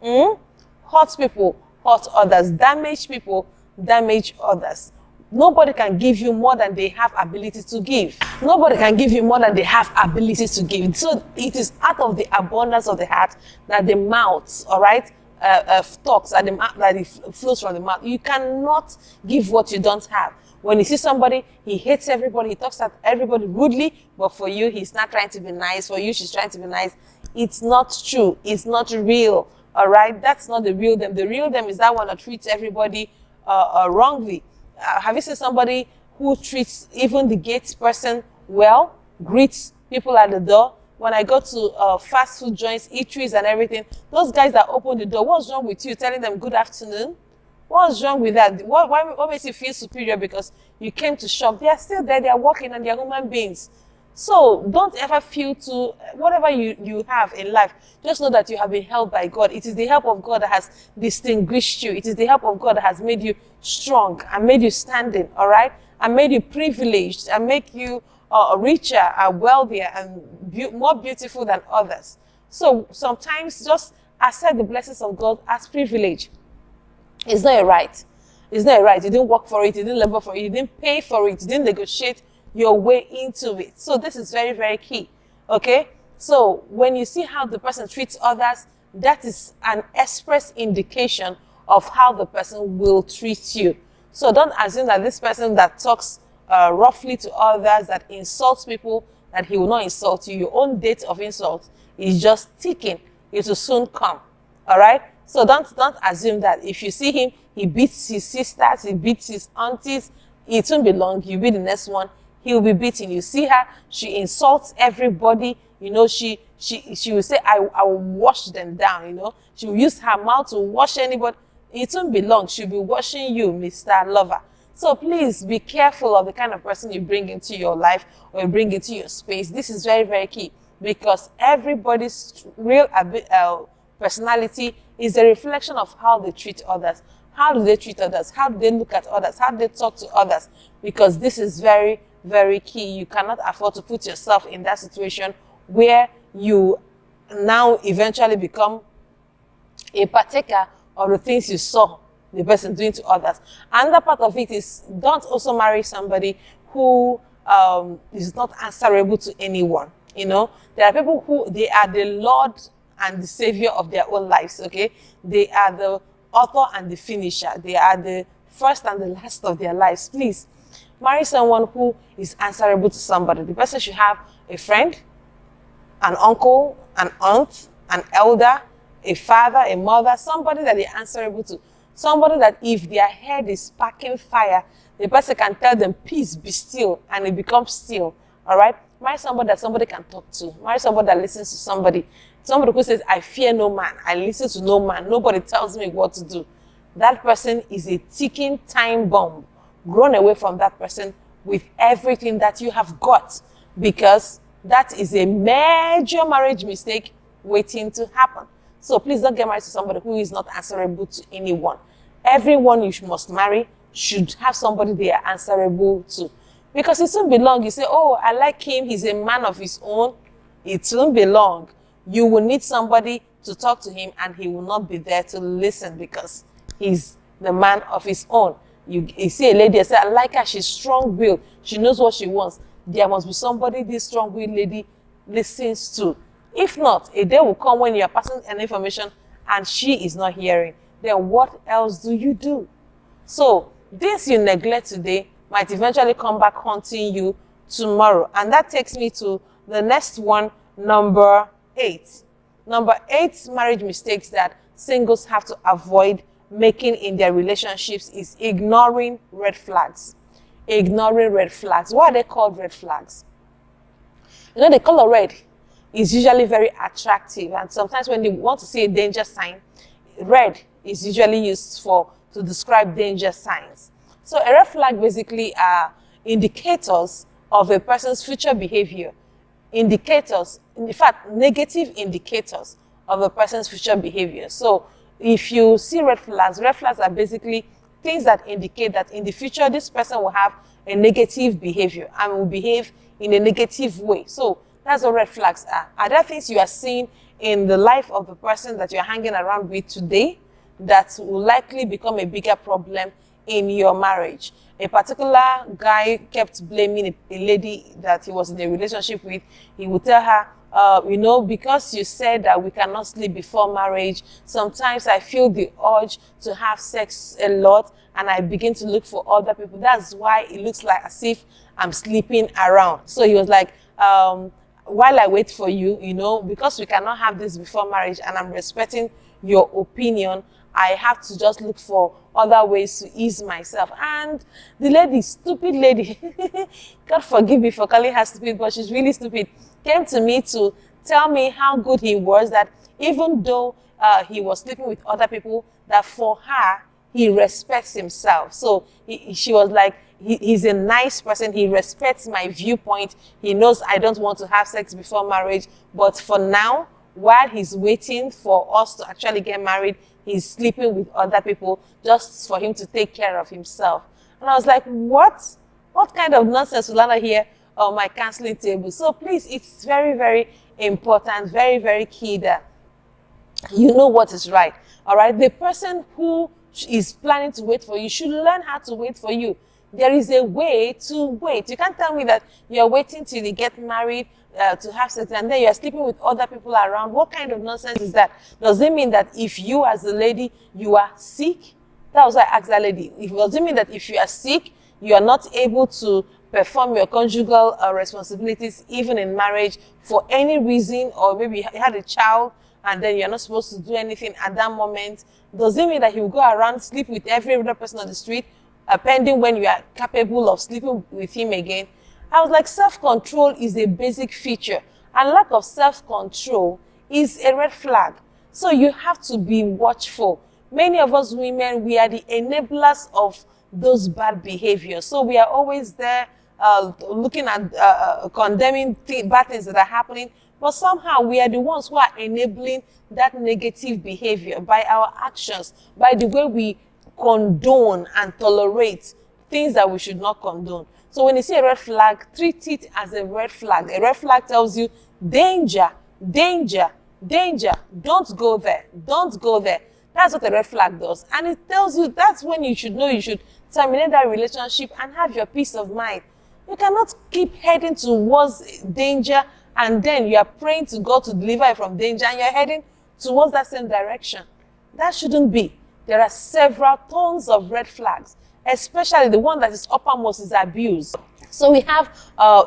A: Hurt people hurt others. Damaged people damage others. Nobody can give you more than they have ability to give. Nobody can give you more than they have ability to give. So it is out of the abundance of the heart that the mouth, all right, talks, that it flows from the mouth. You cannot give what you don't have. When you see somebody, he hates everybody, he talks at everybody rudely, but for you, he's not trying to be nice. For you, she's trying to be nice. It's not true. It's not real. All right? That's not the real them. The real them is that one that treats everybody wrongly. Have you seen somebody who treats even the gate person well, greets people at the door? When I go to fast food joints, eateries and everything, those guys that open the door, what's wrong with you telling them good afternoon? What's wrong with that? What makes you feel superior because you came to shop? They are still there, they are working, and they are human beings. So don't ever feel to, whatever you have in life, just know that you have been helped by God. It is the help of God that has distinguished you. It is the help of God that has made you strong and made you standing, all right? And made you privileged and make you richer and wealthier and more beautiful than others. So sometimes just accept the blessings of God as privilege. It's not a right. It's not a right. You didn't work for it. You didn't labor for it. You didn't pay for it. You didn't negotiate your way into it. So this is very, very key. Okay? So when you see how the person treats others, that is an express indication of how the person will treat you. So don't assume that this person that talks roughly to others, that insults people, that he will not insult you. Your own date of insult is just ticking. It will soon come. All right? So don't assume that if you see him, he beats his sisters, he beats his aunties, it won't be long, you'll be the next one. He will be beaten. You see her, she insults everybody. You know, she will say, I will wash them down, you know. She will use her mouth to wash anybody. It won't be long. She'll be washing you, Mr. Lover. So please be careful of the kind of person you bring into your life or you bring into your space. This is very, very key, because everybody's real personality is a reflection of how they treat others. How do they treat others? How do they look at others? How do they talk to others? Because this is very, very key. You cannot afford to put yourself in that situation where you now eventually become a partaker of the things you saw the person is doing to others. Another part of it is, don't also marry somebody who is not answerable to anyone. You know, there are people who, they are the Lord and the Savior of their own lives, okay? They are the author and the finisher. They are the first and the last of their lives. Please, marry someone who is answerable to somebody. The person should have a friend, an uncle, an aunt, an elder, a father, a mother, somebody that they're answerable to. Somebody that if their head is sparking fire, the person can tell them, peace, be still, and it becomes still. All right? Marry somebody that somebody can talk to. Marry somebody that listens to somebody. Somebody who says, I fear no man. I listen to no man. Nobody tells me what to do. That person is a ticking time bomb. Run away from that person with everything that you have got, because that is a major marriage mistake waiting to happen. So please don't get married to somebody who is not answerable to anyone. Everyone you must marry should have somebody they are answerable to. Because it won't be long. You say, oh, I like him. He's a man of his own. It won't be long. You will need somebody to talk to him, and he will not be there to listen because he's the man of his own. You see a lady and say, I like her. She's strong-willed. She knows what she wants. There must be somebody this strong-willed lady listens to. If not, a day will come when you are passing an information and she is not hearing. Then what else do you do? So this you neglect today might eventually come back haunting you tomorrow. And that takes me to the next one, number 8. Number 8 marriage mistakes that singles have to avoid making in their relationships is ignoring red flags. Ignoring red flags. Why are they called red flags? You know, the color red is usually very attractive, and sometimes when they want to see a danger sign, red is usually used to describe danger signs. So a red flag basically are indicators of a person's future behavior. Indicators, in fact, negative indicators of a person's future behavior. So if you see red flags are basically things that indicate that in the future this person will have a negative behavior and will behave in a negative way. So that's what red flags are. Are there things you are seeing in the life of the person that you're hanging around with today that will likely become a bigger problem in your marriage? A particular guy kept blaming a lady that he was in a relationship with. He would tell her, you know, because you said that we cannot sleep before marriage, sometimes I feel the urge to have sex a lot and I begin to look for other people. That's why it looks like as if I'm sleeping around. So he was like, while I wait for you, you know, because we cannot have this before marriage and I'm respecting your opinion, I have to just look for other ways to ease myself. And the lady, stupid lady, God forgive me for calling her stupid, but she's really stupid, came to me to tell me how good he was, that even though he was sleeping with other people, that for her, he respects himself. So she was like, he's a nice person. He respects my viewpoint. He knows I don't want to have sex before marriage. But for now, while he's waiting for us to actually get married, he's sleeping with other people just for him to take care of himself. And I was like, what? What kind of nonsense will I hear on my counseling table? So please, it's very, very important, very, very key that you know what is right. All right? The person who is planning to wait for you should learn how to wait for you. There is a way to wait. You can't tell me that you're waiting till you get married to have sex and then you're sleeping with other people around. What kind of nonsense is that? Does it mean that if you as a lady, you are sick? That was why I asked that lady. Does it mean that if you are sick, you are not able to perform your conjugal responsibilities even in marriage for any reason, or maybe you had a child and then you're not supposed to do anything at that moment? Does it mean that he will go around, sleep with every other person on the street, pending when you are capable of sleeping with him again? I was like, self-control is a basic feature, and lack of self-control is a red flag. So you have to be watchful. Many of us women, we are the enablers of those bad behaviors. So we are always there looking at condemning bad things that are happening, but somehow we are the ones who are enabling that negative behavior by our actions, by the way we condone and tolerate things that we should not condone. So when you see a red flag, treat it as a red flag. A red flag tells you, danger, danger, danger. Don't go there. Don't go there. That's what a red flag does. And it tells you that's when you should know you should terminate that relationship and have your peace of mind. You cannot keep heading towards danger and then you are praying to God to deliver you from danger and you're heading towards that same direction. That shouldn't be. There are several tons of red flags, especially the one that is uppermost is abuse. So we have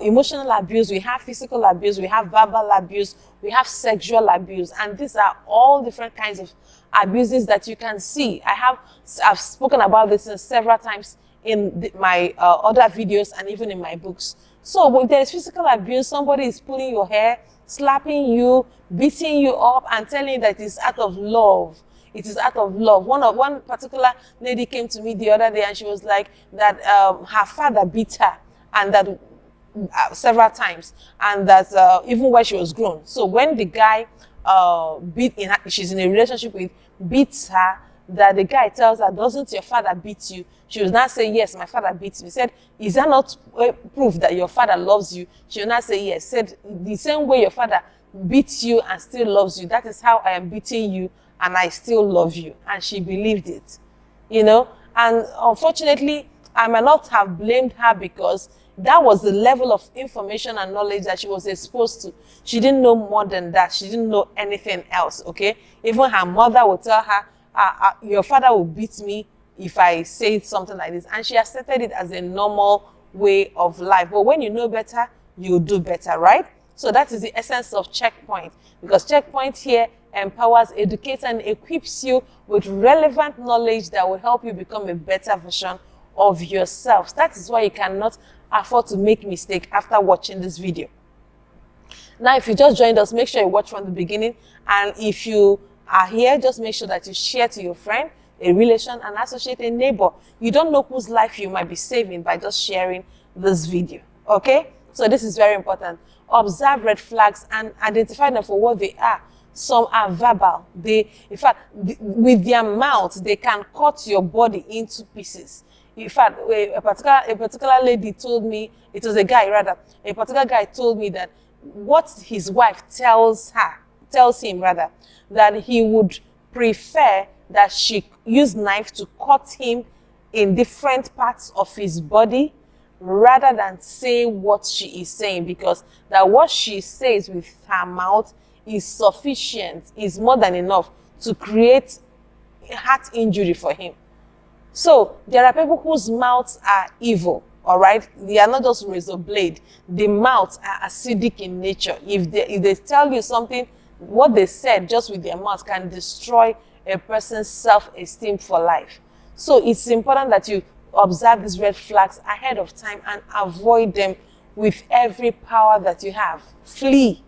A: emotional abuse, we have physical abuse, we have verbal abuse, we have sexual abuse, and these are all different kinds of abuses that you can see. I've spoken about this several times in my other videos and even in my books. So when there is physical abuse, somebody is pulling your hair, slapping you, beating you up, and telling you that it's out of love. It is out of love. One particular lady came to me the other day and she was like that her father beat her, and that several times, and that even when she was grown. So when the guy she's in a relationship with, beats her, that the guy tells her, doesn't your father beat you? She will not say, yes, my father beats me. He said, is that not proof that your father loves you? She will not say, yes. Said, the same way your father beats you and still loves you, that is how I am beating you and I still love you. And she believed it, you know. And unfortunately, I might not have blamed her because that was the level of information and knowledge that she was exposed to. She didn't know more than that. She didn't know anything else, okay? Even her mother would tell her, your father will beat me if I say something like this. And she accepted it as a normal way of life. But when you know better, you do better, right? So that is the essence of Checkpoint. Because Checkpoint here empowers, educates, and equips you with relevant knowledge that will help you become a better version of yourself. That is why you cannot afford to make mistakes after watching this video. Now, if you just joined us, make sure you watch from the beginning. And if you are here, just make sure that you share to your friend, a relation, an associate, a neighbor. You don't know whose life you might be saving by just sharing this video, okay? So this is very important. Observe red flags and identify them for what they are. Some are verbal. In fact, with their mouth, they can cut your body into pieces. In fact, a particular lady told me, it was a guy rather, a particular guy told me that what his wife tells him rather, that he would prefer that she use knife to cut him in different parts of his body rather than say what she is saying, because that what she says with her mouth is sufficient, is more than enough to create heart injury for him. So there are people whose mouths are evil, all right? They are not just razor blade. The mouths are acidic in nature. If they tell you something, what they said just with their mouth can destroy a person's self-esteem for life. So it's important that you observe these red flags ahead of time and avoid them with every power that you have. Flee,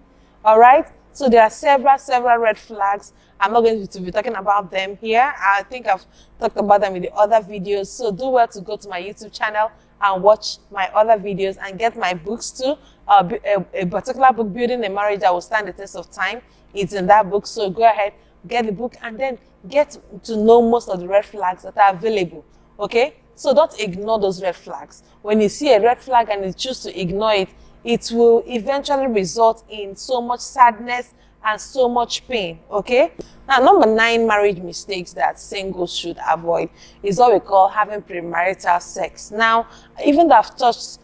A: all right? So there are several red flags. I'm not going to be talking about them here. I think I've talked about them in the other videos. So do well to go to my YouTube channel and watch my other videos and get my books too. A particular book, Building a Marriage That Will Stand the Test of Time, it's in that book. So go ahead, get the book, and then get to know most of the red flags that are available, okay? So don't ignore those red flags. When you see a red flag and you choose to ignore it, it will eventually result in so much sadness and so much pain, okay? Now, number 9 marriage mistakes that singles should avoid is what we call having premarital sex. Now, even though I've touched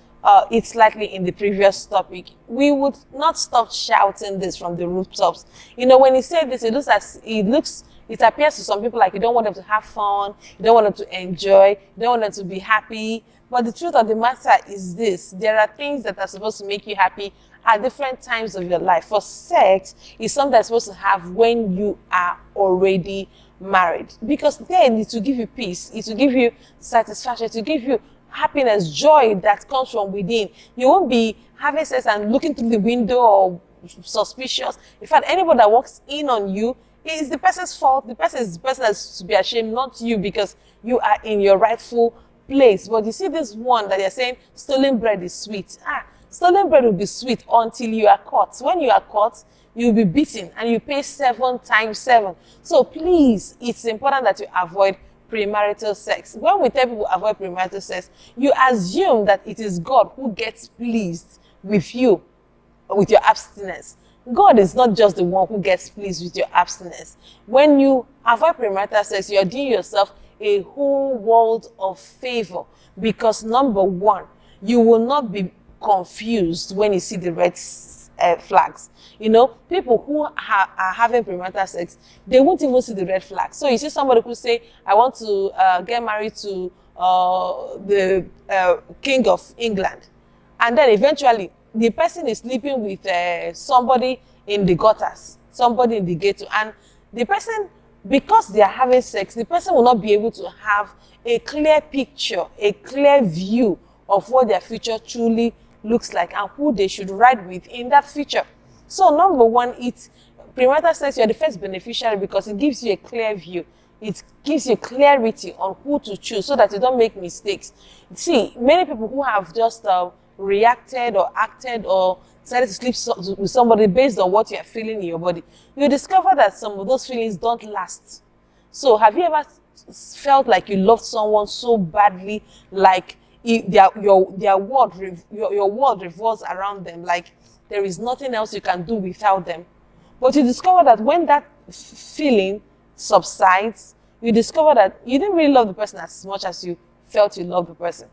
A: it slightly in the previous topic, we would not stop shouting this from the rooftops. You know, when you say this, it appears to some people like you don't want them to have fun, you don't want them to enjoy, you don't want them to be happy. But the truth of the matter is this: there are things that are supposed to make you happy at different times of your life. For sex is something that's supposed to have when you are already married, because then it will give you peace, it will give you satisfaction, it will give you happiness, joy that comes from within. You won't be having sex and looking through the window or suspicious. In fact, anybody that walks in on you, it is the person's fault. The person is the person that's to be ashamed, not you, because you are in your rightful place. But you see this one that they're saying stolen bread is sweet. Stolen bread will be sweet until you are caught. When you are caught, you'll be beaten and you pay 7 times 7. So please, it's important that you avoid premarital sex. When we tell people avoid premarital sex, you assume that it is God who gets pleased with you, with your abstinence. God is not just the one who gets pleased with your abstinence. When you avoid premarital sex, you're doing yourself a whole world of favor, because number one, you will not be confused when you see the red flags. You know, people who are having premarital sex, they won't even see the red flags. So you see somebody who say, I want to get married to the King of England, and then eventually the person is sleeping with somebody in the gutters, somebody in the ghetto, and the person, because they are having sex, the person will not be able to have a clear picture, a clear view of what their future truly looks like and who they should ride with in that future. So number one, it's premarital sex, you're the first beneficiary because it gives you a clear view. It gives you clarity on who to choose so that you don't make mistakes. See, many people who have just reacted or acted or decided to sleep with somebody based on what you're feeling in your body, you discover that some of those feelings don't last. So have you ever felt like you loved someone so badly, like your world revolves around them, like there is nothing else you can do without them? But you discover that when that feeling subsides, you discover that you didn't really love the person as much as you felt you loved the person.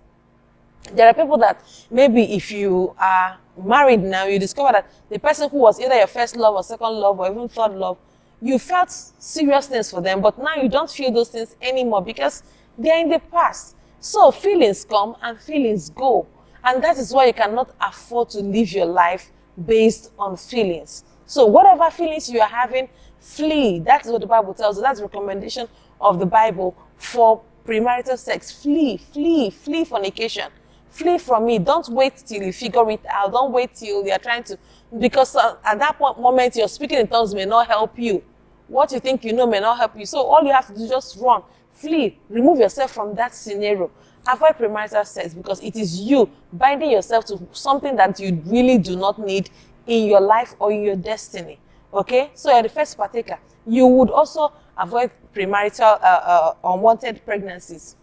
A: There are people that maybe if you are married now, you discover that the person who was either your first love or second love or even third love, you felt seriousness for them, but now you don't feel those things anymore because they're in the past. So feelings come and feelings go. And that is why you cannot afford to live your life based on feelings. So whatever feelings you are having, flee. That's what the Bible tells us. That's the recommendation of the Bible for premarital sex. Flee, flee, flee fornication. Flee from it. Don't wait till you figure it out. Don't wait till you're trying to, because at that moment your speaking in tongues may not help you. What you think you know may not help you. So all you have to do is just run, flee, remove yourself from that scenario. Avoid premarital sex because it is you binding yourself to something that you really do not need in your life or in your destiny. Okay? So you're the first partaker. You would also avoid premarital unwanted pregnancies.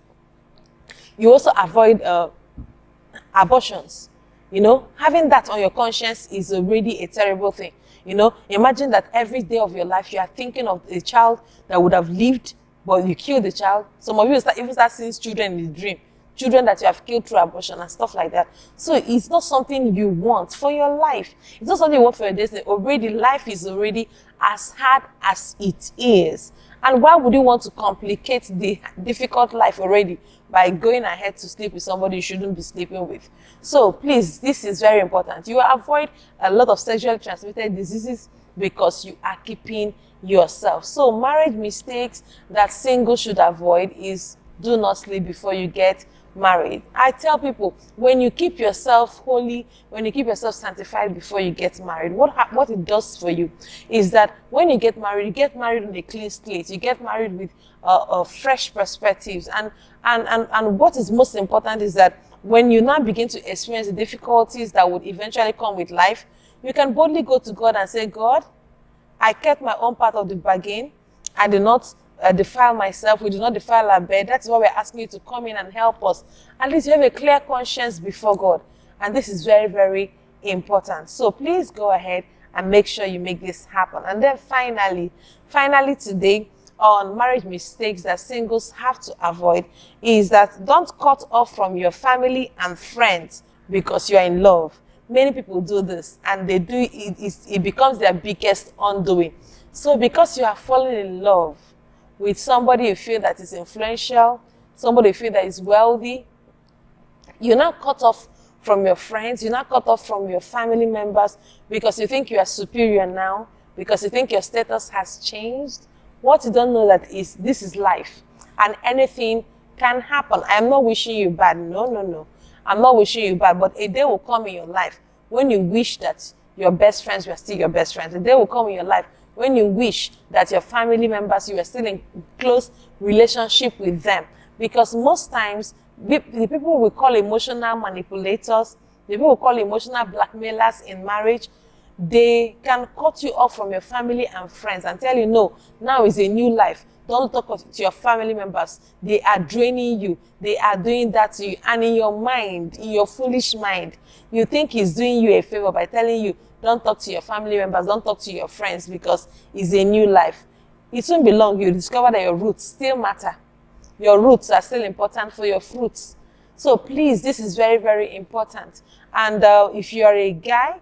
A: You also avoid abortions. You know, having that on your conscience is already a terrible thing. You know, imagine that every day of your life you are thinking of a child that would have lived, but you killed the child. Some of you even start seeing children in the dream, children that you have killed through abortion and stuff like that. So it's not something you want for your life. It's not something you want for your destiny. Already, life is already as hard as it is. And why would you want to complicate the difficult life already by going ahead to sleep with somebody you shouldn't be sleeping with? So please, this is very important. You avoid a lot of sexually transmitted diseases because you are keeping yourself. So marriage mistakes that singles should avoid is do not sleep before you get married. I tell people, when you keep yourself holy, when you keep yourself sanctified before you get married, what it does for you is that when you get married on a clean slate. You get married with fresh perspectives. And what is most important is that when you now begin to experience the difficulties that would eventually come with life, you can boldly go to God and say, God, I kept my own part of the bargain. I did not defile myself. We do not defile our bed. That's why we're asking you to come in and help us. At least you have a clear conscience before God. And this is very, very important. So please go ahead and make sure you make this happen. And then finally today, on marriage mistakes that singles have to avoid is that don't cut off from your family and friends because you're in love. Many people do this, and they do it becomes their biggest undoing. So because you are falling in love with somebody you feel that is influential, somebody you feel that is wealthy, you're not cut off from your friends, you're not cut off from your family members because you think you are superior now, because you think your status has changed. What you don't know that is this is life, and anything can happen. I'm not wishing you bad. No. I'm not wishing you bad, but a day will come in your life when you wish that your best friends were still your best friends. A day will come in your life when you wish that your family members, you were still in close relationship with them. Because most times, the people we call emotional manipulators, the people we call emotional blackmailers in marriage, they can cut you off from your family and friends and tell you, no, now is a new life. Don't talk to your family members. They are draining you. They are doing that to you. And in your mind, in your foolish mind, you think he's doing you a favor by telling you, Don't talk to your family members. Don't talk to your friends because it's a new life. It won't be long. You discover that your roots still matter. Your roots are still important for your fruits. So please, this is very, very important. And if you are a guy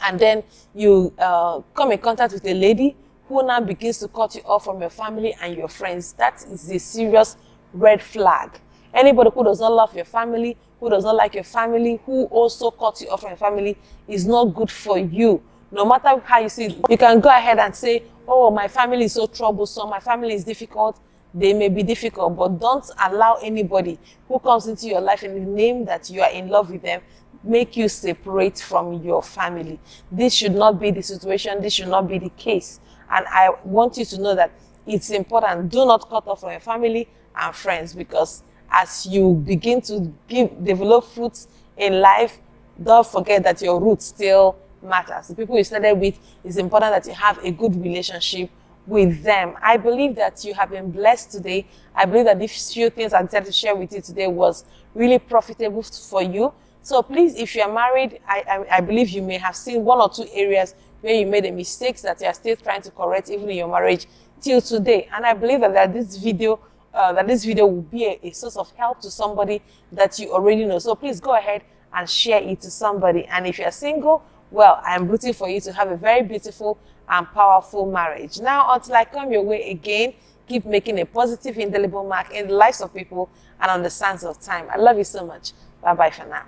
A: and then you come in contact with a lady who now begins to cut you off from your family and your friends, that is a serious red flag. Anybody who does not love your family, who does not like your family, who also cuts you off from your family is not good for you. No matter how you see it, you can go ahead and say, oh, my family is so troublesome, my family is difficult. They may be difficult, but don't allow anybody who comes into your life in the name that you are in love with them make you separate from your family. This should not be the situation. This should not be the case. And I want you to know that it's important. Do not cut off from your family and friends, because as you begin to develop fruits in life, don't forget that your roots still matters. The people you started with, it's important that you have a good relationship with them. I believe that you have been blessed today. I believe that these few things I decided to share with you today was really profitable for you. So please, if you are married, I believe you may have seen one or two areas where you made a mistake that you are still trying to correct even in your marriage till today. And I believe that this video will be a source of help to somebody that you already know. So please go ahead and share it to somebody. And if you're single, well, I am rooting for you to have a very beautiful and powerful marriage. Now, until I come your way again, keep making a positive, indelible mark in the lives of people and on the sands of time. I love you so much. Bye-bye for now.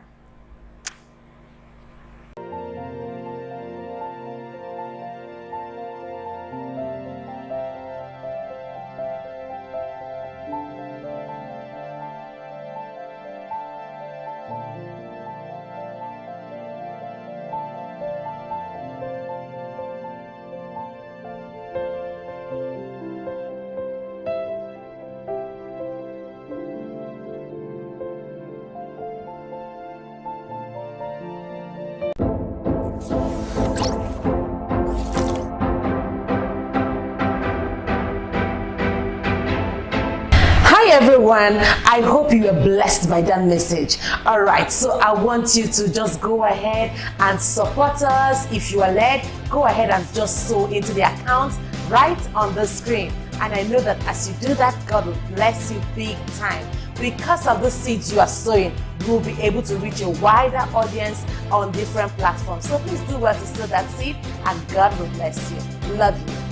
A: Hi everyone, I hope you were blessed by that message. All right, so I want you to just go ahead and support us. If you are led, go ahead and just sow into the account right on the screen. And I know that as you do that, God will bless you big time. Because of the seeds you are sowing, you'll be able to reach a wider audience on different platforms. So please do well to sow that seed and God will bless you. Love you.